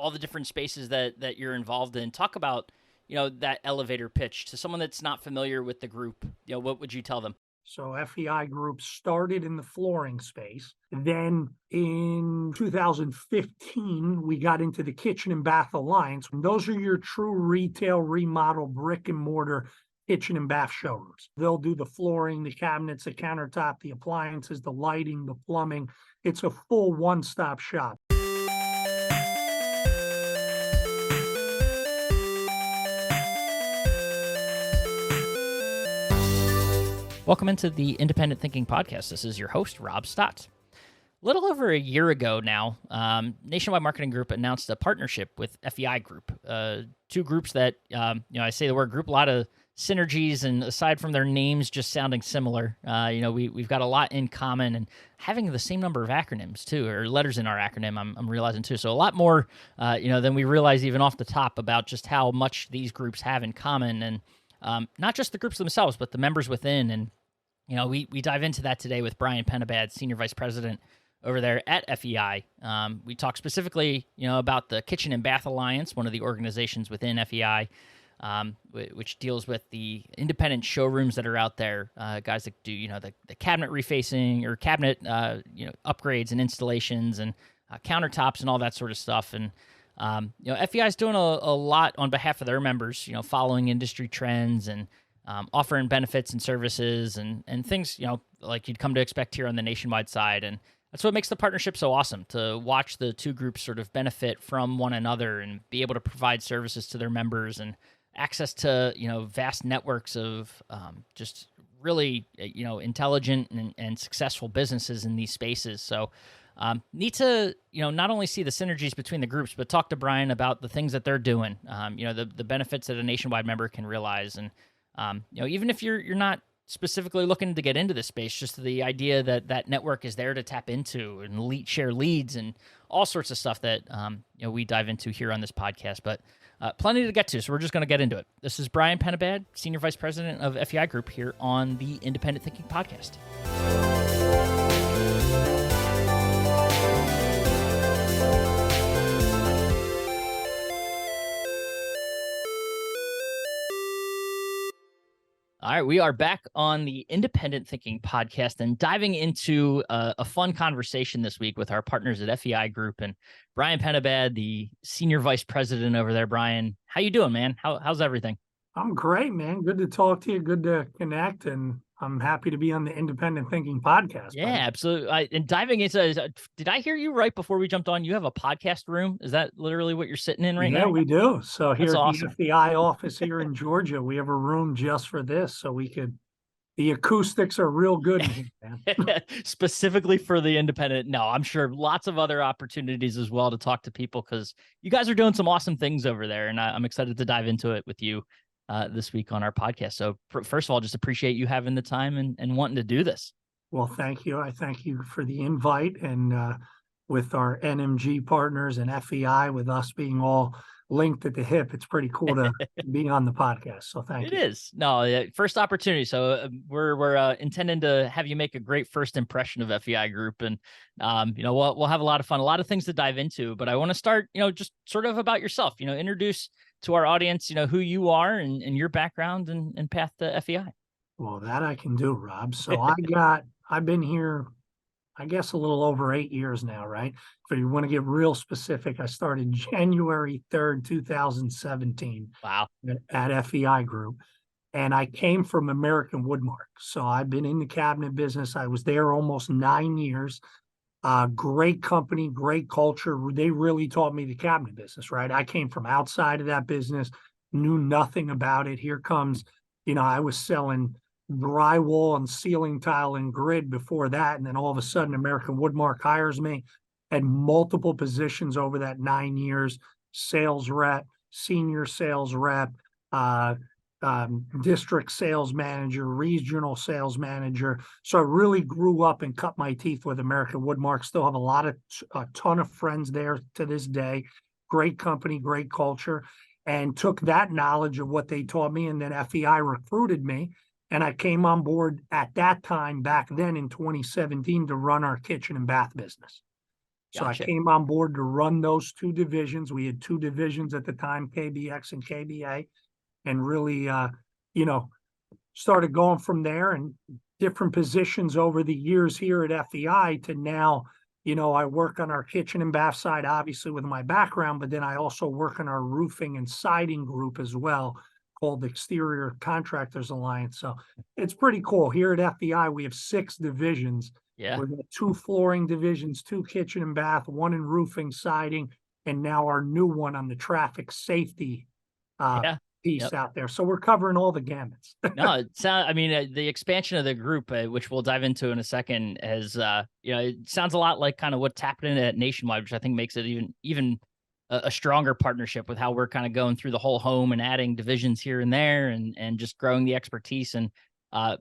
all the different spaces that you're involved in. Talk about, that elevator pitch to someone that's not familiar with the group. What would you tell them? So FEI Group started in the flooring space. Then in 2015, we got into the Kitchen and Bath Alliance. And those are your true retail remodel brick and mortar kitchen and bath showrooms. They'll do the flooring, the cabinets, the countertop, the appliances, the lighting, the plumbing. It's a full one-stop shop. Welcome into the Independent Thinking Podcast. This is your host, Rob Stott. A little over a year ago now, Nationwide Marketing Group announced a partnership with FEI Group, two groups that, I say the word group, a lot of synergies, and aside from their names just sounding similar, we've got a lot in common, and having the same number of acronyms too, or letters in our acronym, I'm realizing too. So a lot more, than we realize even off the top about just how much these groups have in common, and not just the groups themselves, but the members within. And, we dive into that today with Brian Penabad, Senior Vice President over there at FEI. We talk specifically, about the Kitchen and Bath Alliance, one of the organizations within FEI, which deals with the independent showrooms that are out there, guys that do, the cabinet refacing or cabinet, upgrades and installations and countertops and all that sort of stuff. And FEI is doing a lot on behalf of their members, following industry trends and offering benefits and services and things, like you'd come to expect here on the nationwide side. And that's what makes the partnership so awesome, to watch the two groups sort of benefit from one another and be able to provide services to their members and access to, vast networks of just really, intelligent and successful businesses in these spaces. So need to, not only see the synergies between the groups, but talk to Brian about the things that they're doing, the benefits that a nationwide member can realize. And, even if you're not specifically looking to get into this space, just the idea that network is there to tap into and share leads and all sorts of stuff that, we dive into here on this podcast, but plenty to get to. So we're just going to get into it. This is Brian Penabad, Senior Vice President of FEI Group here on the Independent Thinking Podcast. All right, we are back on the Independent Thinking Podcast and diving into a fun conversation this week with our partners at FEI Group and Brian Penabad, the Senior Vice President over there. Brian, how you doing, man? How's everything? I'm great, man. Good to talk to you. Good to connect. And I'm happy to be on the Independent Thinking Podcast. Yeah, buddy. Absolutely. And diving into, did I hear you right before we jumped on? You have a podcast room. Is that literally what you're sitting in right now? Yeah, we do. So here at awesome. the FEI office here in Georgia, we have a room just for this. So the acoustics are real good in here, man. Specifically for the independent. No, I'm sure lots of other opportunities as well to talk to people, because you guys are doing some awesome things over there. And I'm excited to dive into it with you this week on our podcast. So first of all, just appreciate you having the time and wanting to do this. Well, thank you. I thank you for the invite. And with our NMG partners and FEI, with us being all linked at the hip, it's pretty cool to be on the podcast. So thank you. It is. No, first opportunity. So we're intending to have you make a great first impression of FEI Group, and we'll have a lot of fun, a lot of things to dive into. But I want to start, just sort of about yourself. Introduce to our audience, who you are and your background and path to FEI. Well, that I can do, Rob. So I've been here, I guess, a little over 8 years now, right? If you want to get real specific, I started January 3rd, 2017. Wow. At FEI Group. And I came from American Woodmark. So I've been in the cabinet business. I was there almost 9 years. Great company, great culture. They really taught me the cabinet business, right? I came from outside of that business, knew nothing about it. Here comes, I was selling drywall and ceiling tile and grid before that. And then all of a sudden, American Woodmark hires me. Had multiple positions over that 9 years: sales rep, senior sales rep, district sales manager, regional sales manager. So I really grew up and cut my teeth with American Woodmark. Still have a ton of friends there to this day. Great company, great culture, and took that knowledge of what they taught me. And then FEI recruited me, and I came on board at that time back then in 2017 to run our kitchen and bath business. So I Gotcha. came on board to run those two divisions. We had two divisions at the time, KBX and KBA, and really, you know, started going from there and different positions over the years here at FEI to now, I work on our kitchen and bath side, obviously with my background, but then I also work on our roofing and siding group as well, called the Exterior Contractors Alliance. So it's pretty cool. Here at FEI, we have 6 divisions. Yeah. We've got 2 flooring divisions, 2 kitchen and bath, 1 in roofing, siding, and now our new one on the traffic safety Yeah. piece Yep. out there. So we're covering all the gamuts. No, I mean, the expansion of the group, which we'll dive into in a second, has, it sounds a lot like kind of what's happening at Nationwide, which I think makes it even a stronger partnership with how we're kind of going through the whole home and adding divisions here and there and just growing the expertise and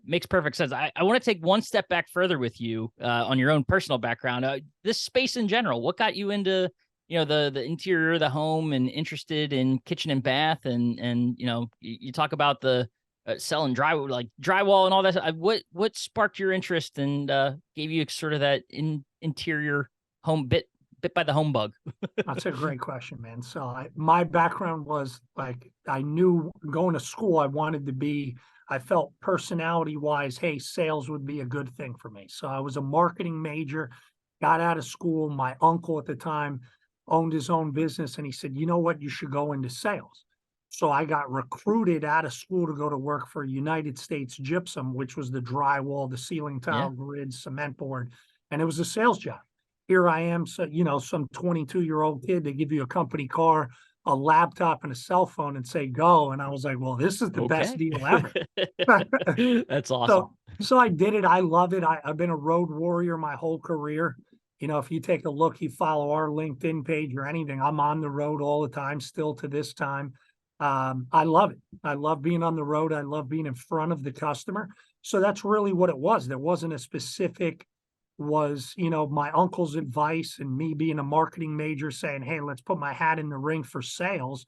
makes perfect sense. I want to take one step back further with you on your own personal background. This space in general, what got you into the interior of the home and interested in kitchen and bath and you talk about the selling drywall and all that. What sparked your interest and gave you sort of that interior home bit by the home bug? That's a great question, man. So my background was like, I knew going to school, I felt personality wise, hey, sales would be a good thing for me. So I was a marketing major, got out of school. My uncle at the time owned his own business and he said, you know what, you should go into sales. So I got recruited out of school to go to work for United States Gypsum, which was the drywall, the ceiling tile Yeah. grid, cement board, and it was a sales job. Here I am, so some 22-year-old kid. They give you a company car, a laptop, and a cell phone, and say go. And I was like, well, this is the best Okay. deal ever. That's awesome. So I did it. I love it. I've been a road warrior my whole career. If you take a look, you follow our LinkedIn page or anything, I'm on the road all the time, still to this time. I love it. I love being on the road. I love being in front of the customer. So that's really what it was. There wasn't a specific, my uncle's advice and me being a marketing major saying, hey, let's put my hat in the ring for sales.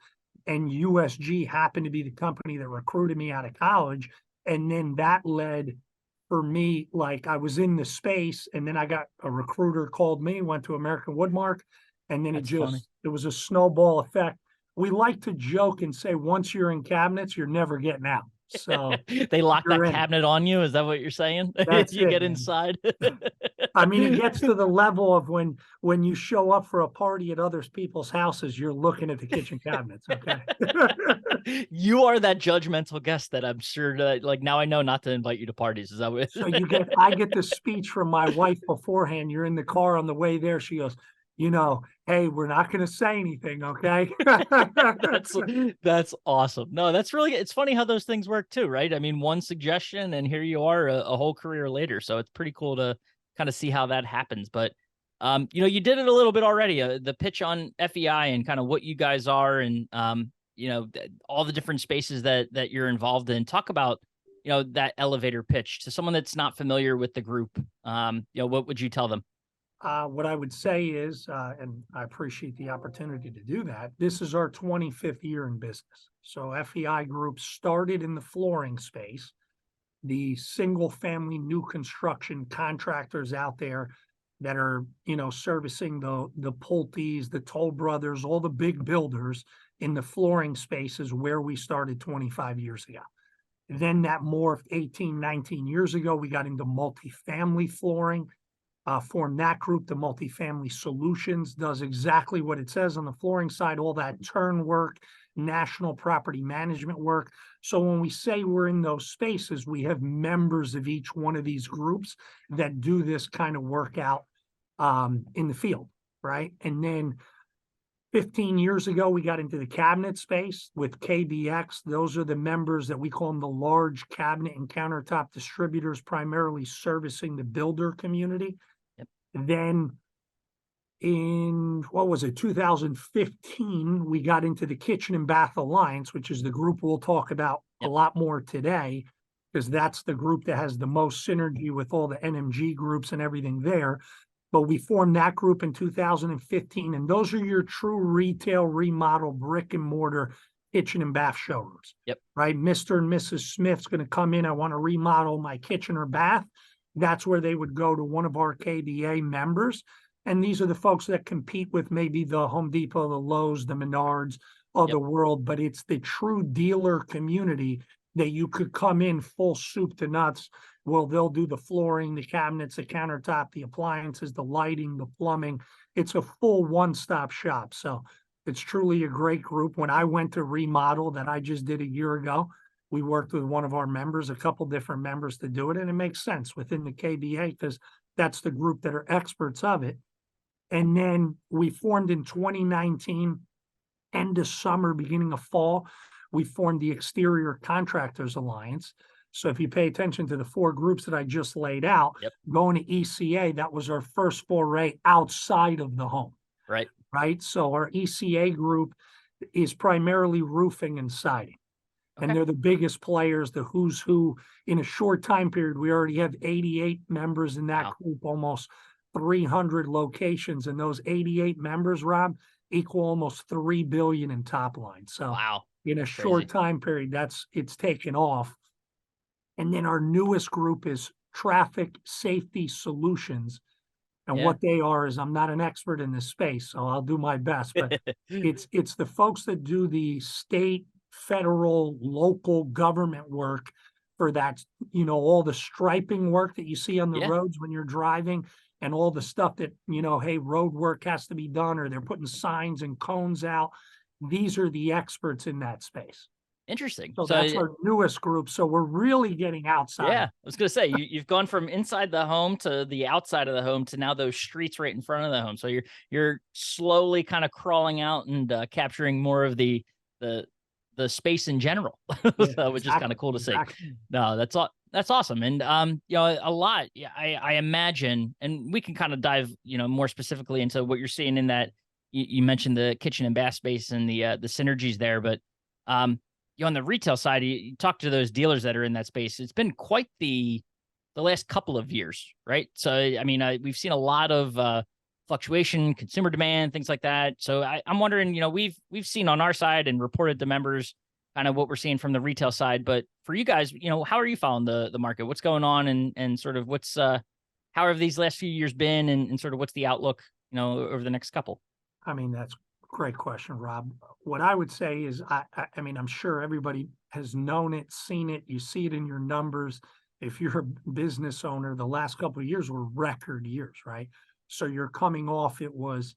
And USG happened to be the company that recruited me out of college. And then that led for me, like I was in the space and then I got a recruiter called me, went to American Woodmark. And then That's funny. it was a snowball effect. We like to joke and say, once you're in cabinets, you're never getting out. So they lock that you're in it. cabinet on you. Is that what you're saying? That's You it, get man. inside. I mean, it gets to the level of when you show up for a party at other people's houses, you're looking at the kitchen cabinets. Okay. You are that judgmental guest that I'm sure that, like, now I know not to invite you to parties. Is that what? So I get the speech from my wife beforehand. You're in the car on the way there. She goes, hey, we're not going to say anything. Okay. That's awesome. No, that's really, it's funny how those things work too, right? I mean, one suggestion and here you are a whole career later. So it's pretty cool to kind of see how that happens. But, you did it a little bit already, the pitch on FEI and kind of what you guys are and, all the different spaces that you're involved in. Talk about, that elevator pitch to someone that's not familiar with the group. What would you tell them? What I would say is, and I appreciate the opportunity to do that, this is our 25th year in business. So FEI Group started in the flooring space. The single family new construction contractors out there that are, servicing the Pulte's, the Toll Brothers, all the big builders in the flooring space is where we started 25 years ago. Then that morphed 18, 19 years ago. We got into multifamily flooring, formed that group. The Multifamily Solutions does exactly what it says on the flooring side, all that turn work, national property management work. So when we say we're in those spaces, we have members of each one of these groups that do this kind of work out in the field, right? And then 15 years ago, we got into the cabinet space with KBX. Those are the members that we call them the large cabinet and countertop distributors, primarily servicing the builder community. Yep. Then in, 2015, we got into the Kitchen and Bath Alliance, which is the group we'll talk about a lot more today, because that's the group that has the most synergy with all the NMG groups and everything there. But we formed that group in 2015, and those are your true retail, remodel, brick and mortar kitchen and bath showrooms. Yep. Right? Mr. and Mrs. Smith's going to come in. I want to remodel my kitchen or bath. That's where they would go to one of our KBA members. And these are the folks that compete with maybe the Home Depot, the Lowe's, the Menards of Yep. the world, but it's the true dealer community that you could come in full soup to nuts. Well, they'll do the flooring, the cabinets, the countertop, the appliances, the lighting, the plumbing. It's a full one-stop shop. So it's truly a great group. When I went to remodel that I just did a year ago, we worked with one of our members, a couple different members to do it. And it makes sense within the KBA because that's the group that are experts of it. And then we formed in 2019, end of summer, beginning of fall, we formed the Exterior Contractors Alliance. So if you pay attention to the four groups that I just laid out, Yep. going to ECA, that was our first foray outside of the home. Right. Right. So our ECA group is primarily roofing and siding. And Okay. they're the biggest players, the who's who. In a short time period, we already have 88 members in that Wow. group, almost 300 locations. And those 88 members, Rob, equal almost 3 billion in top line. So Wow. in a That's short crazy. time period, it's taken off. And then our newest group is Traffic Safety Solutions. And Yeah. what they are is, I'm not an expert in this space, so I'll do my best, but it's the folks that do the state, federal, local government work for that, all the striping work that you see on the Yeah. roads when you're driving, and all the stuff that, hey, road work has to be done, or they're putting signs and cones out. These are the experts in that space. Interesting. So that's So our newest group. So we're really getting outside. yeah, I was gonna say you've gone from inside the home to the outside of the home to now those streets right in front of the home. So you're slowly kind of crawling out and capturing more of the the space in general, Yeah, so, which is kind exactly. of cool to see. Exactly. No, that's awesome, and a lot. Yeah, I imagine, and we can kind of dive more specifically into what you're seeing in that. You mentioned the kitchen and bath space and the synergies there, but on the retail side, you talk to those dealers that are in that space. It's been quite the last couple of years, right? So, I mean, we've seen a lot of fluctuation, consumer demand, things like that. So, I'm wondering, we've seen on our side and reported to members kind of what we're seeing from the retail side. But for you guys, how are you following the market? What's going on, and sort of what's how have these last few years been, and sort of what's the outlook, over the next couple? I mean, that's a great question, Rob. What I would say is, I mean, I'm sure everybody has known it, seen it. You see it in your numbers. If you're a business owner, the last couple of years were record years, right? So you're coming off. It was,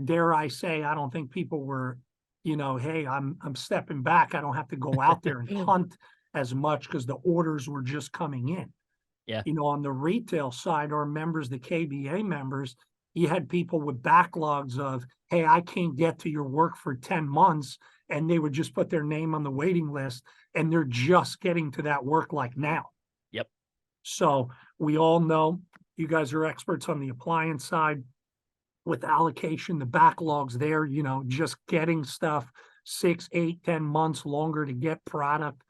dare I say, I don't think people were, hey, I'm stepping back. I don't have to go out there and hunt as much because the orders were just coming in. Yeah. On the retail side, our members, the KBA members, you had people with backlogs of, hey, I can't get to your work for 10 months. And they would just put their name on the waiting list, and they're just getting to that work like now. Yep. So we all know you guys are experts on the appliance side with allocation, the backlogs there, just getting stuff 6, 8, 10 months longer to get product.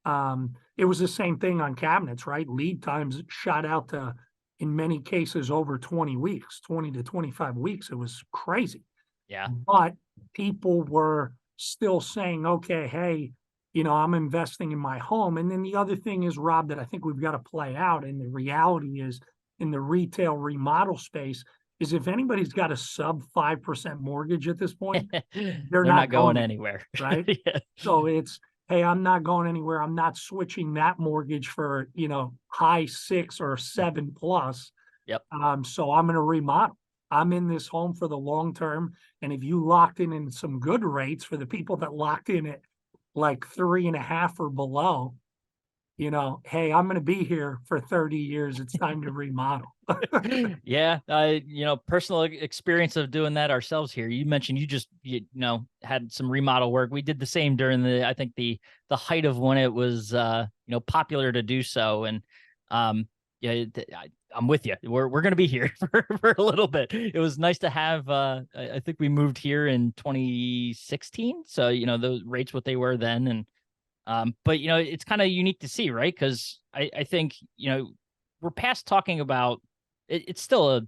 It was the same thing on cabinets, right? Lead times shot out to, in many cases, over 20 weeks, 20 to 25 weeks. It was crazy. Yeah. But people were still saying, okay, hey, I'm investing in my home. And then the other thing is, Rob, that I think we've got to play out. And the reality is, in the retail remodel space, is if anybody's got a sub 5% mortgage at this point, they're not going going anywhere. right? Yeah. So it's, hey, I'm not going anywhere. I'm not switching that mortgage for, high 6 or 7 plus. Yep. So I'm going to remodel. I'm in this home for the long term. And if you locked in some good rates for the people that locked in at like 3.5 or below, hey, I'm going to be here for 30 years. It's time to remodel. Yeah, personal experience of doing that ourselves here. You mentioned you just had some remodel work. We did the same during I think the height of when it was popular to do so. And yeah, I'm with you. We're gonna be here for a little bit. It was nice to have. I think we moved here in 2016, so those rates what they were then, and but it's kind of unique to see, right? Because I think we're past talking about it's still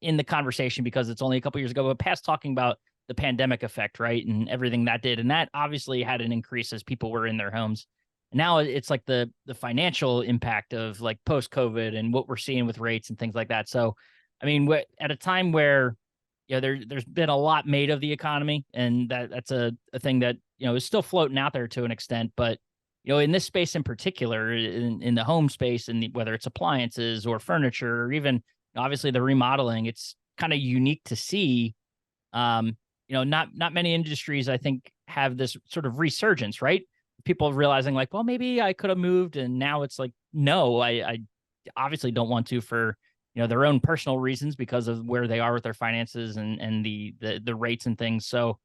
in the conversation because it's only a couple years ago, but past talking about the pandemic effect, right? And everything that did. And that obviously had an increase as people were in their homes. And now it's like the financial impact of like post-COVID and what we're seeing with rates and things like that. So I mean, at a time where, there's been a lot made of the economy, and that's a thing that, is still floating out there to an extent. But, in this space in particular, in the home space, and whether it's appliances or furniture, or even obviously the remodeling, it's kind of unique to see. Not many industries, I think, have this sort of resurgence, right? People realizing like, well, maybe I could have moved, and now it's like, no, I obviously don't want to, for their own personal reasons, because of where they are with their finances, and the rates and things. So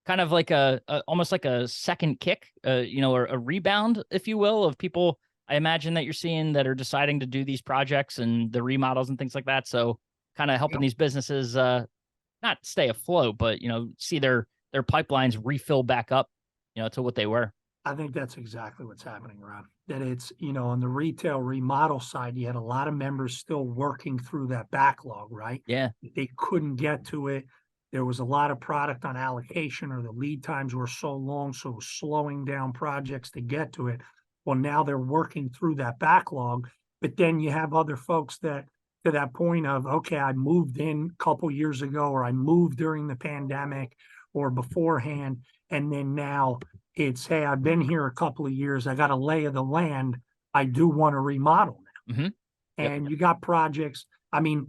kind of like a almost like a second kick, or a rebound, if you will, of people, I imagine, that you're seeing that are deciding to do these projects and the remodels and things like that. So kind of helping these businesses not stay afloat, but see their pipelines refill back up, to what they were. I think that's exactly what's happening, Ron. That it's, on the retail remodel side, you had a lot of members still working through that backlog, right? Yeah. They couldn't get to it. There was a lot of product on allocation, or the lead times were so long, so it was slowing down projects to get to it. Well, now they're working through that backlog, but then you have other folks that, to that point of, okay, I moved in a couple years ago, or I moved during the pandemic or beforehand, and then now it's, hey, I've been here a couple of years, I got a lay of the land, I do want to remodel now. Mm-hmm. Yep. And you got projects. I mean,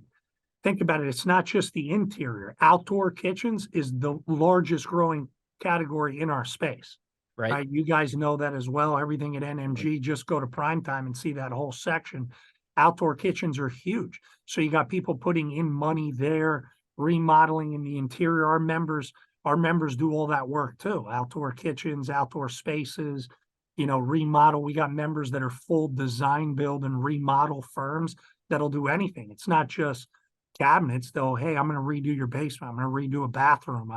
think about it. It's not just the interior. Outdoor kitchens is the largest growing category in our space. Right. Right. You guys know that as well. Everything at NMG, just go to Primetime and see that whole section. Outdoor kitchens are huge. So you got people putting in money there, remodeling in the interior. Our members do all that work too. Outdoor kitchens, outdoor spaces, remodel. We got members that are full design, build, and remodel firms that'll do anything. It's not just cabinets. They'll, hey, I'm going to redo your basement, I'm going to redo a bathroom.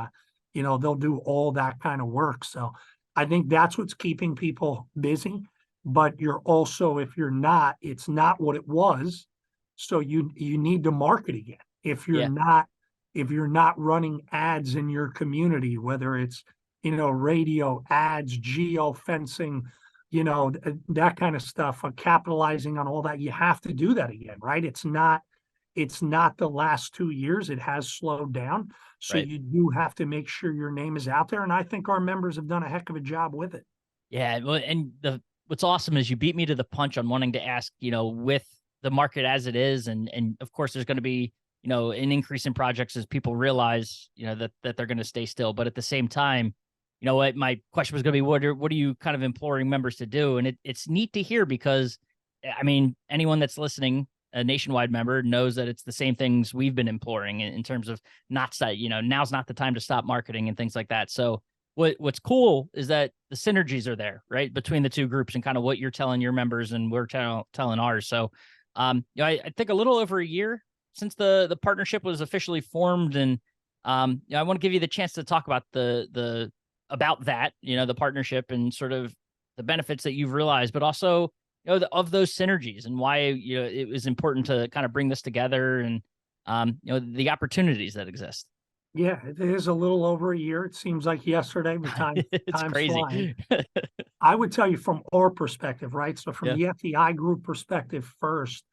They'll do all that kind of work. So I think that's what's keeping people busy. But you're also, if you're not, it's not what it was. So you need to market again. If you're Yeah. not running ads in your community, whether it's, radio ads, geo fencing, that kind of stuff, capitalizing on all that, you have to do that again, right? It's not the last 2 years. It has slowed down. So Right. you do have to make sure your name is out there. And I think our members have done a heck of a job with it. Yeah. Well, and what's awesome is you beat me to the punch on wanting to ask, with the market as it is, and of course there's going to be, an increase in projects as people realize, that they're going to stay still. But at the same time, what my question was going to be, what are you kind of imploring members to do? And it's neat to hear, because I mean, anyone that's listening, a nationwide member, knows that it's the same things we've been imploring in terms of not, now's not the time to stop marketing and things like that. So what's cool is that the synergies are there, right, between the two groups, and kind of what you're telling your members and we're telling ours. So, I think a little over a year since the partnership was officially formed, and I want to give you the chance to talk about about that, the partnership, and sort of the benefits that you've realized, but also, of those synergies, and why, it was important to kind of bring this together, and, the opportunities that exist. Yeah, it is a little over a year. It seems like yesterday, but It's time's flying. crazy. I would tell you from our perspective, right? So from Yeah. the FEI Group perspective first,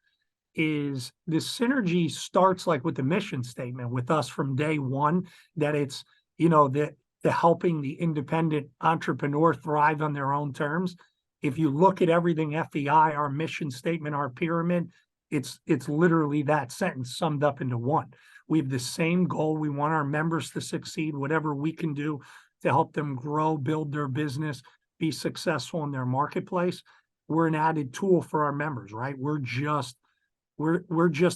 is the synergy starts like with the mission statement with us from day one, that it's, the helping the independent entrepreneur thrive on their own terms. If you look at everything FEI, our mission statement, our pyramid, it's literally that sentence summed up into one. We have the same goal. We want our members to succeed, whatever we can do to help them grow, build their business, be successful in their marketplace. We're an added tool for our members, right? We're just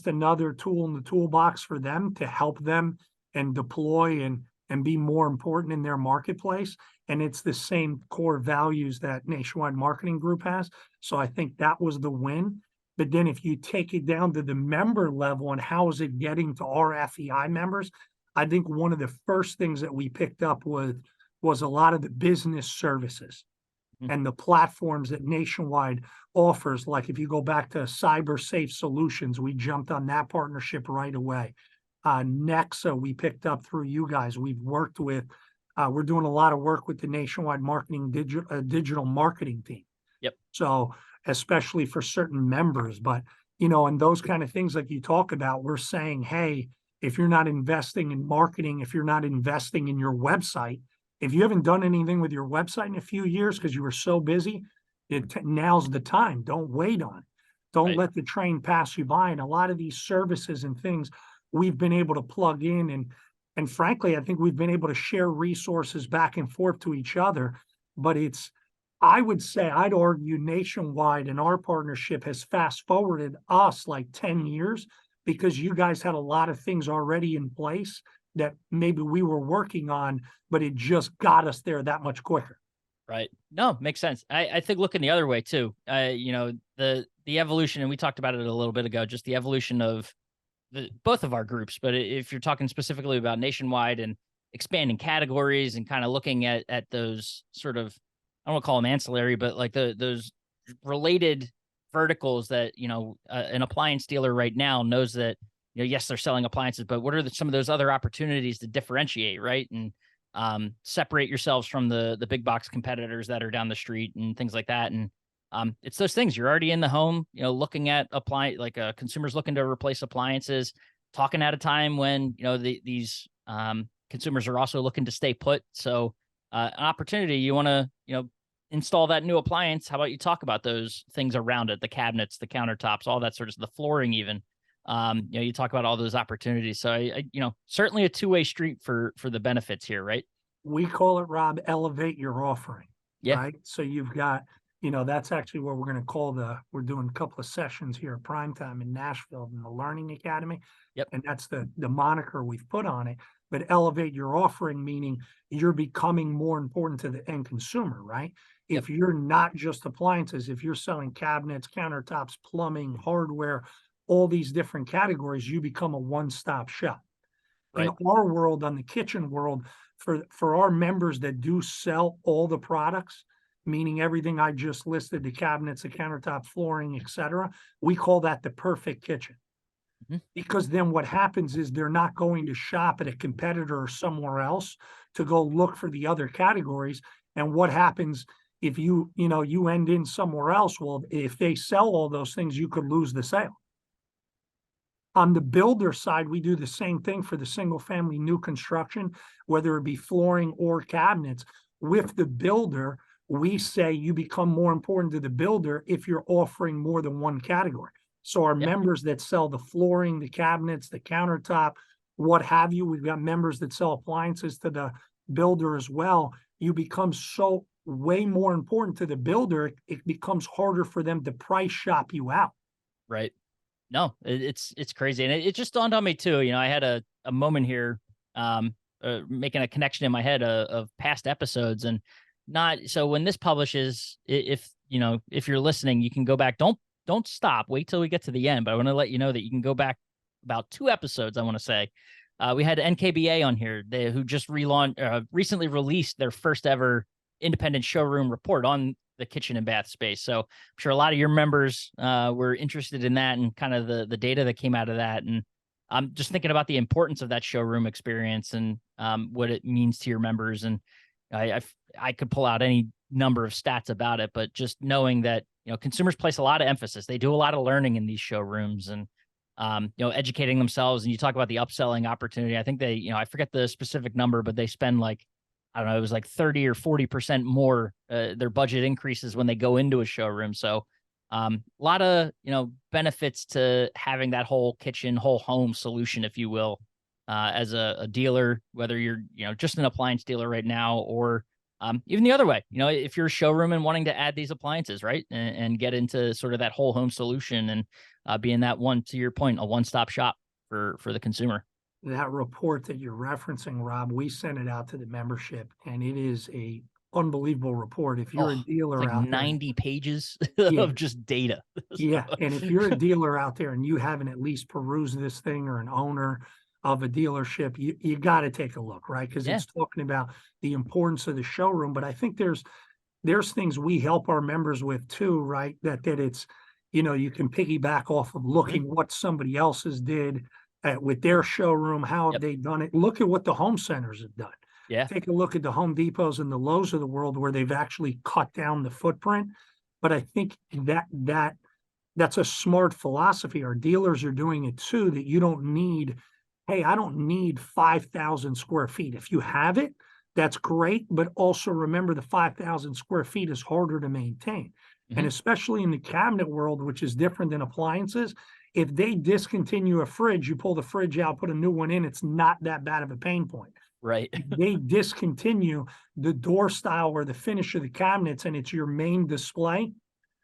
another tool in the toolbox for them to help them and deploy and be more important in their marketplace. And it's the same core values that Nationwide Marketing Group has. So I think that was the win. But then if you take it down to the member level and how is it getting to our FEI members, I think one of the first things that we picked up was a lot of the business services and the platforms that Nationwide offers. Like if you go back to Cyber Safe Solutions, we jumped on that partnership right away. Nexa, we picked up through you guys. We've worked with, we're doing a lot of work with the Nationwide Marketing digital marketing team. Yep. So especially for certain members, but and those kind of things like you talk about, we're saying, hey, if you're not investing in marketing, if you're not investing in your website, if you haven't done anything with your website in a few years because you were so busy, now's the time. Don't wait on it. Don't Right. let the train pass you by. And a lot of these services and things we've been able to plug in, and frankly, I think we've been able to share resources back and forth to each other. But I would say, I'd argue nationwide, and our partnership has fast forwarded us like 10 years because you guys had a lot of things already in place that maybe we were working on, but it just got us there that much quicker. Right. No, makes sense. I think looking the other way too. The evolution, and we talked about it a little bit ago, just the evolution of both of our groups. But if you're talking specifically about nationwide and expanding categories and kind of looking at those sort of, I don't want to call them ancillary, but like those related verticals that an appliance dealer right now knows that yes, they're selling appliances, but what are some of those other opportunities to differentiate, right? And separate yourselves from the big box competitors that are down the street and things like that. And it's those things. You're already in the home, looking at consumers looking to replace appliances, talking at a time when these consumers are also looking to stay put. So an opportunity, you want to install that new appliance. How about you talk about those things around it, the cabinets, the countertops, all that sort of, the flooring even. You talk about all those opportunities. So I certainly a two-way street for the benefits here, right? We call it, Rob, elevate your offering, Yeah. right? So you've got, that's actually what we're going to call we're doing a couple of sessions here at Primetime in Nashville in the Learning Academy. Yep. And that's the moniker we've put on it. But elevate your offering, meaning you're becoming more important to the end consumer, right? Yep. If you're not just appliances, if you're selling cabinets, countertops, plumbing, hardware, all these different categories, you become a one-stop shop. In Right. our world, on the kitchen world, for our members that do sell all the products, meaning everything I just listed, the cabinets, the countertop, flooring, etc., we call that the perfect kitchen. Mm-hmm. Because then what happens is they're not going to shop at a competitor or somewhere else to go look for the other categories. And what happens if you end in somewhere else? Well, if they sell all those things, you could lose the sale. On the builder side, we do the same thing for the single family new construction, whether it be flooring or cabinets. With the builder, we say you become more important to the builder if you're offering more than one category. So our members that sell the flooring, the cabinets, the countertop, what have you, we've got members that sell appliances to the builder as well. You become so way more important to the builder, it becomes harder for them to price shop you out. Right. No, it's crazy. And it just dawned on me too. I had a moment here, making a connection in my head of past episodes, and not, so when this publishes, if you're listening, you can go back. Don't stop. Wait till we get to the end. But I want to let you know that you can go back about 2 episodes. I want to say, we had NKBA on here, who just recently released their first ever independent showroom report on the kitchen and bath space. So I'm sure a lot of your members were interested in that and kind of the data that came out of that. And I'm just thinking about the importance of that showroom experience and what it means to your members. And I could pull out any number of stats about it, but just knowing that, consumers place a lot of emphasis. They do a lot of learning in these showrooms and, educating themselves. And you talk about the upselling opportunity. I think they, I forget the specific number, but they spend like, I don't know, it was like 30 or 40% more their budget increases when they go into a showroom. So a lot of, benefits to having that whole kitchen, whole home solution, if you will, as a dealer, whether you're, just an appliance dealer right now, or even the other way, if you're a showroom and wanting to add these appliances, right, and get into sort of that whole home solution and being that one, to your point, a one-stop shop for the consumer. That report that you're referencing, Rob, we sent it out to the membership, and it is a unbelievable report. If you're a dealer like out 90 pages Yeah. of just data. Yeah, and if you're a dealer out there and you haven't at least perused this thing, or an owner of a dealership, you got to take a look, right? Because it's talking about the importance of the showroom. But I think there's things we help our members with too, right? That it's, you can piggyback off of looking what somebody else's did with their showroom. How have they done it? Look at what the home centers have done. Yeah. Take a look at the Home Depots and the Lowe's of the world, where they've actually cut down the footprint. But I think that that's a smart philosophy. Our dealers are doing it too, that you don't need, hey, I don't need 5,000 square feet. If you have it, that's great. But also remember the 5,000 square feet is harder to maintain. And Hmm. especially in the cabinet world, which is different than appliances, if they discontinue a fridge, you pull the fridge out, put a new one in, it's not that bad of a pain point. Right. If they discontinue the door style or the finish of the cabinets and it's your main display,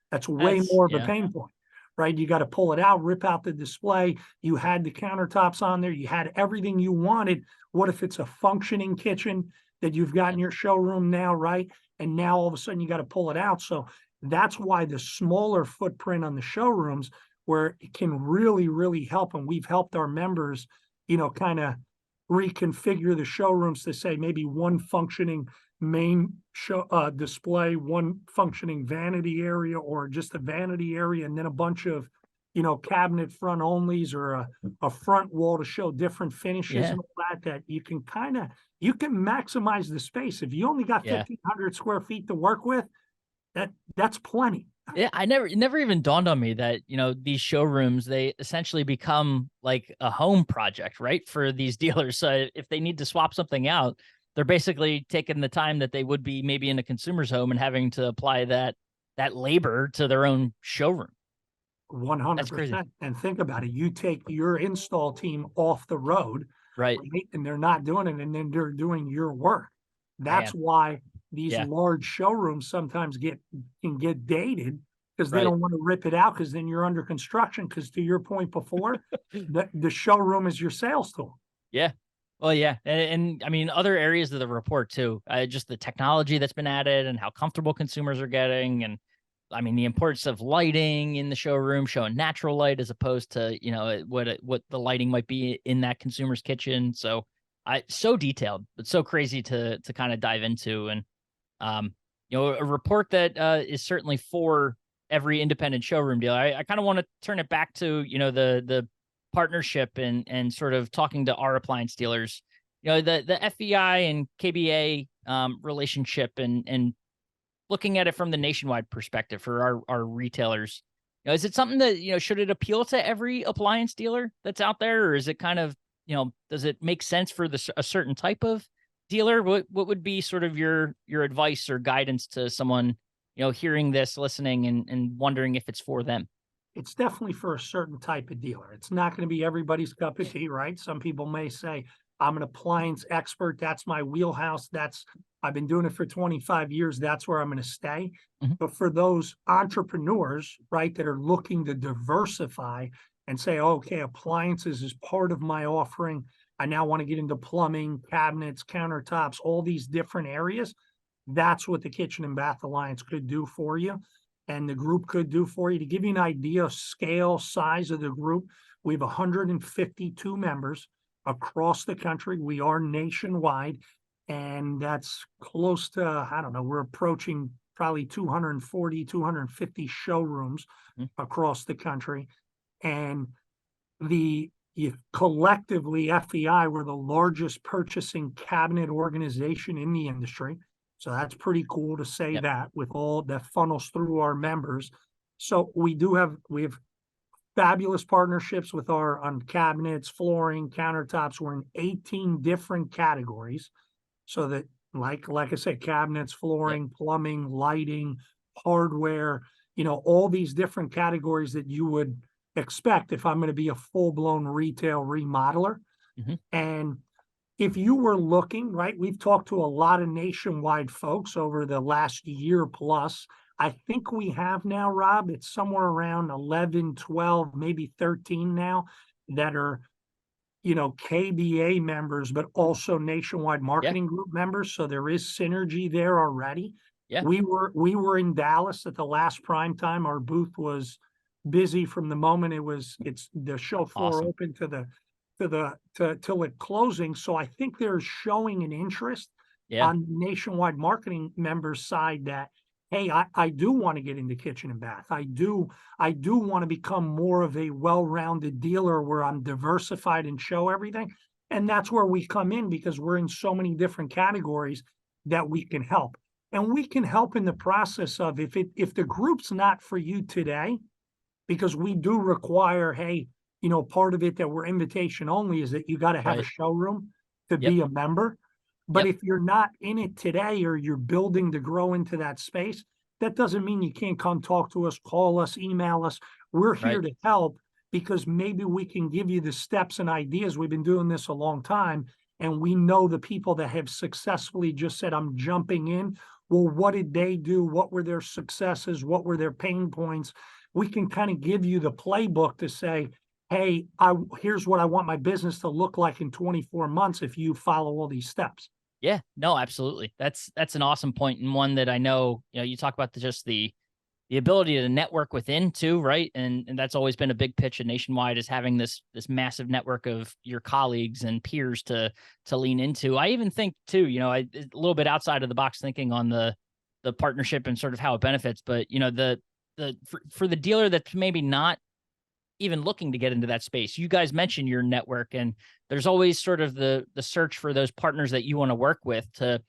that's way That's more of a yeah. pain point, right? You got to pull it out, rip out the display. You had the countertops on there. You had everything you wanted. What if it's a functioning kitchen that you've got Yeah. in your showroom now, right? And now all of a sudden you got to pull it out. So that's why the smaller footprint on the showrooms, where it can really, really help. And we've helped our members, kind of reconfigure the showrooms to say maybe one functioning main show display, one functioning vanity area, or just a vanity area, and then a bunch of cabinet front onlys, or a front wall to show different finishes Yeah. and all that you can you can maximize the space. If you only got Yeah. 1,500 square feet to work with, that's plenty. Yeah, it never even dawned on me that, these showrooms, they essentially become like a home project, right? For these dealers. So if they need to swap something out, they're basically taking the time that they would be maybe in a consumer's home and having to apply that labor to their own showroom. That's crazy. 100%. And think about it. You take your install team off the road, Right. right? And they're not doing it, and then they're doing your work. That's Man. why these Yeah. large showrooms sometimes can get dated, because they Right. don't want to rip it out, because then you're under construction. Because to your point before, the showroom is your sales tool. Yeah. Well, yeah. And I mean, other areas of the report too, just the technology that's been added and how comfortable consumers are getting. And I mean, the importance of lighting in the showroom, showing natural light as opposed to, what the lighting might be in that consumer's kitchen. So so detailed, but so crazy to kind of dive into. And, a report that is certainly for every independent showroom dealer. I kind of want to turn it back to, the partnership and sort of talking to our appliance dealers, the FEI and KBA relationship and looking at it from the nationwide perspective for our retailers. Is it something that, should it appeal to every appliance dealer that's out there, or is it kind of, does it make sense for a certain type of dealer? What would be sort of your advice or guidance to someone, hearing this, listening and wondering if it's for them? It's definitely for a certain type of dealer. It's not going to be everybody's cup of tea, right? Some people may say, I'm an appliance expert. That's my wheelhouse. I've been doing it for 25 years. That's where I'm going to stay. Mhm. But for those entrepreneurs, right, that are looking to diversify and say, okay, appliances is part of my offering. I now want to get into plumbing, cabinets, countertops, all these different areas. That's what the Kitchen and Bath Alliance could do for you, and the group could do for you. To give you an idea of scale, size of the group, we have 152 members across the country. We are nationwide, and that's close to, I don't know, we're approaching probably 240, 250 showrooms Mhm. across the country. And collectively, FEI, we're the largest purchasing cabinet organization in the industry. So that's pretty cool to say Yep. that, with all that funnels through our members. So we have fabulous partnerships with our on cabinets, flooring, countertops. We're in 18 different categories. So that, like I said, cabinets, Yep. flooring, plumbing, lighting, hardware, all these different categories that you would expect if I'm going to be a full-blown retail remodeler. Mhm. And if you were looking, right, we've talked to a lot of nationwide folks over the last year plus. I think we have now, Rob, it's somewhere around 11, 12, maybe 13 now that are, KBA members, but also Nationwide Yeah. Marketing Group members. So there is synergy there already. Yeah. We were in Dallas at the last prime time. Our booth was busy from the moment it's the show floor Awesome. open till it closing. So I think they're showing an interest Yeah. on Nationwide Marketing members' side that, hey, I do want to get into kitchen and bath. I do want to become more of a well-rounded dealer where I'm diversified and show everything. And that's where we come in, because we're in so many different categories that we can help. And we can help in the process of, if the group's not for you today, because we do require, hey, part of it that we're invitation only is that you got to have a Right. showroom to Yep. be a member. But Yep. if you're not in it today or you're building to grow into that space, that doesn't mean you can't come talk to us, call us, email us. We're here Right. to help because maybe we can give you the steps and ideas. We've been doing this a long time, and we know the people that have successfully just said, I'm jumping in. Well, what did they do? What were their successes? What were their pain points? We can kind of give you the playbook to say, hey, here's what I want my business to look like in 24 months if you follow all these steps. Yeah, no, absolutely. That's an awesome point, and one that I know, you talk about just the ability to network within too, right? And that's always been a big pitch at Nationwide, is having this massive network of your colleagues and peers to lean into. I even think too, a little bit outside of the box thinking on the partnership and sort of how it benefits, but for the dealer that's maybe not even looking to get into that space. You guys mentioned your network, and there's always sort of the search for those partners that you want to work with to,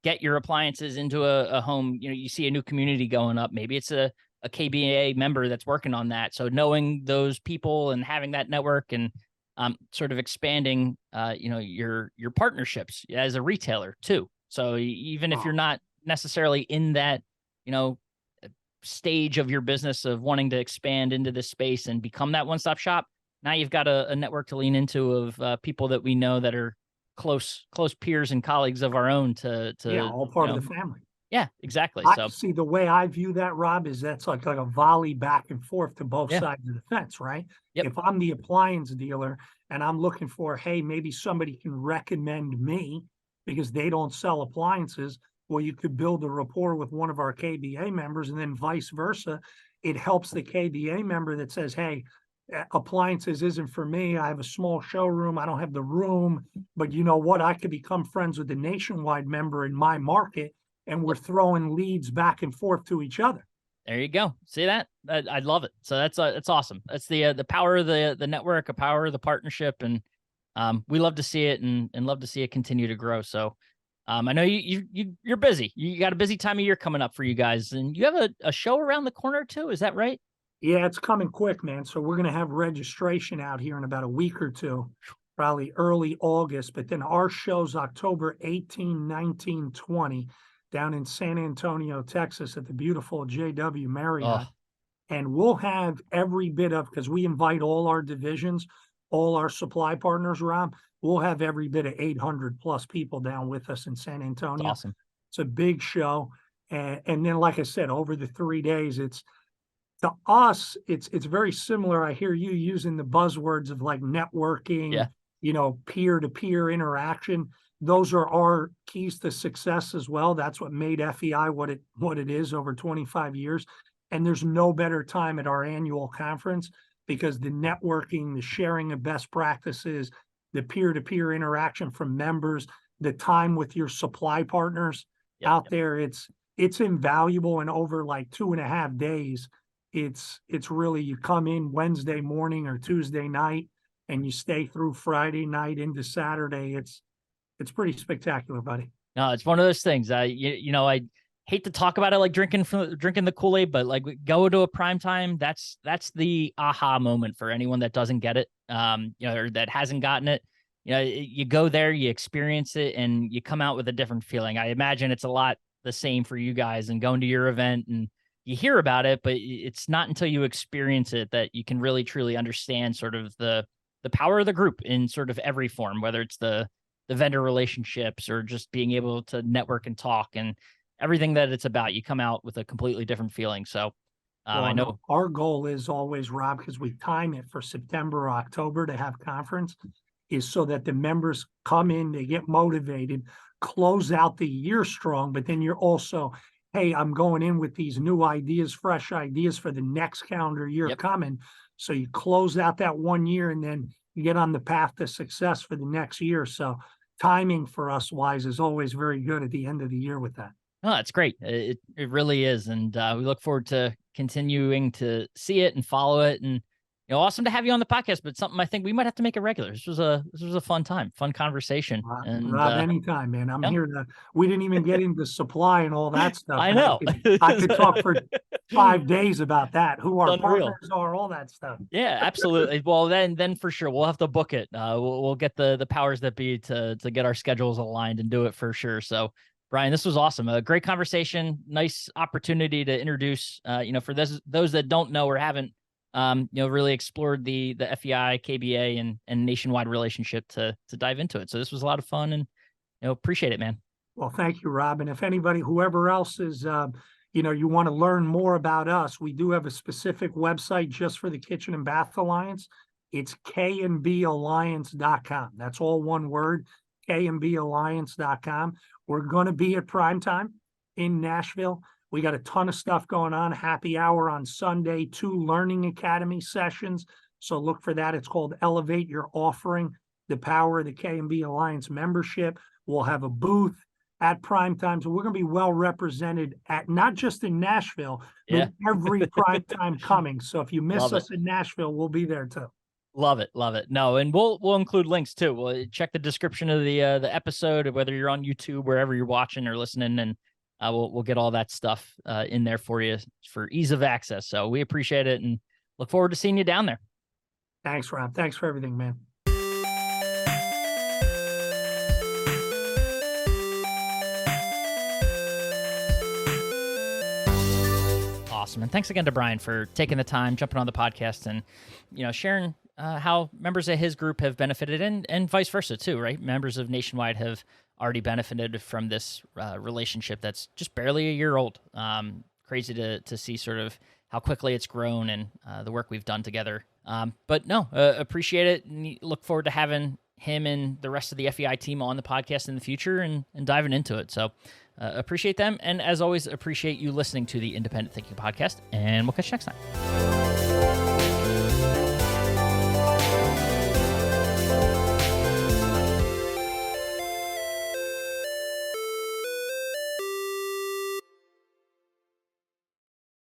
get your appliances into a home. You see a new community going up. Maybe it's a KBA member that's working on that. So knowing those people and having that network and sort of expanding, your partnerships as a retailer too. So even if you're not necessarily in that, you know, stage of your business of wanting to expand into this space and become that one-stop shop, now you've got a network to lean into of people that we know that are close peers and colleagues of our own Yeah, all part of the family. Yeah, exactly. I So see the way I view that, Rob, is that's like a volley back and forth to both yeah. sides of the fence, right? Yep. If I'm the appliance dealer and I'm looking for, hey, maybe somebody can recommend me because they don't sell appliances, well, you could build a rapport with one of our KBA members, and then vice versa. It helps the KBA member that says, hey, appliances isn't for me. I have a small showroom. I don't have the room, but you know what? I could become friends with the Nationwide member in my market, and we're throwing leads back and forth to each other. There you go. See that? I love it. So that's awesome. That's the power of the network, the power of the partnership, and we love to see it and love to see it continue to grow. So I know you're busy. You got a busy time of year coming up for you guys, and you have a show around the corner too. Is that right? Yeah, it's coming quick, man. So we're going to have registration out here in about a week or two, probably early August. But then our show's October 18, 19, 20 down in San Antonio, Texas at the beautiful JW Marriott. Oh, And we'll have every bit of, because we invite all our divisions, all our supply partners, Rob, we'll have every bit of 800 plus people down with us in San it's Antonio. awesome. It's a big show. And then, like I said, over the 3 days, it's to us, it's very similar. I hear you using the buzzwords of like networking, Yeah. peer-to-peer interaction. Those are our keys to success as well. That's what made FEI what it is over 25 years. And there's no better time at our annual conference because the networking, the sharing of best practices, the peer-to-peer interaction from members, the time with your supply partners Yep. out there, it's invaluable. And over like 2.5 days, it's really, you come in Wednesday morning or Tuesday night and you stay through Friday night into Saturday. It's pretty spectacular, buddy. No, it's one of those things. I hate to talk about it like drinking the Kool-Aid, but like go to a prime time. That's the aha moment for anyone that doesn't get it, or that hasn't gotten it. You go there, you experience it, and you come out with a different feeling. I imagine it's a lot the same for you guys and going to your event and you hear about it, but it's not until you experience it that you can really truly understand sort of the power of the group in sort of every form, whether it's the vendor relationships or just being able to network and talk and everything that it's about. You come out with a completely different feeling. So Well, I know. our goal is always, Rob, because we time it for September or October to have conference, is so that the members come in, they get motivated, close out the year strong, but then you're also, hey, I'm going in with these new ideas, fresh ideas for the next calendar year Yep. coming. So you close out that 1 year and then you get on the path to success for the next year. So timing for us wise is always very good at the end of the year with that. No, that's great. It really is. And we look forward to continuing to see it and follow it. And awesome to have you on the podcast, but something I think we might have to make it regular. This was a fun time, fun conversation. And Rob, anytime, man. I'm yeah. here to. We didn't even get into supply and all that stuff. I And know. I could talk for 5 days about that, who our Unreal. partners are, all that stuff. Yeah, absolutely. Well, then for sure we'll have to book it. We'll get the powers that be to get our schedules aligned and do it for sure. So, Brian, this was awesome. A great conversation. Nice opportunity to introduce. For those that don't know or haven't, really explored the FEI, KBA, and nationwide relationship to dive into it. So this was a lot of fun, and appreciate it, man. Well, thank you, Rob. And if anybody, whoever else is, you want to learn more about us, we do have a specific website just for the Kitchen and Bath Alliance. It's kandballiance.com. That's all one word, kandballiance.com. We're going to be at primetime in Nashville. We got a ton of stuff going on. Happy hour on Sunday, 2 Learning Academy sessions. So look for that. It's called Elevate Your Offering, the power of the K&B Alliance membership. We'll have a booth at prime time. So we're going to be well represented at not just in Nashville, but every prime time coming. So if you miss us in Nashville, we'll be there too. Love it. Love it. No, and we'll include links too. We'll check the description of the episode, whether you're on YouTube, wherever you're watching or listening, and we'll get all that stuff in there for you for ease of access. So we appreciate it and look forward to seeing you down there. Thanks, Rob. Thanks for everything, man. Awesome. And thanks again to Brian for taking the time, jumping on the podcast, and sharing how members of his group have benefited, and vice versa too, right? Members of Nationwide have already benefited from this relationship that's just barely a year old. Crazy to see sort of how quickly it's grown and the work we've done together. But no, appreciate it, and look forward to having him and the rest of the FEI team on the podcast in the future and diving into it. So appreciate them. And as always, appreciate you listening to the Independent Thinking Podcast, and we'll catch you next time.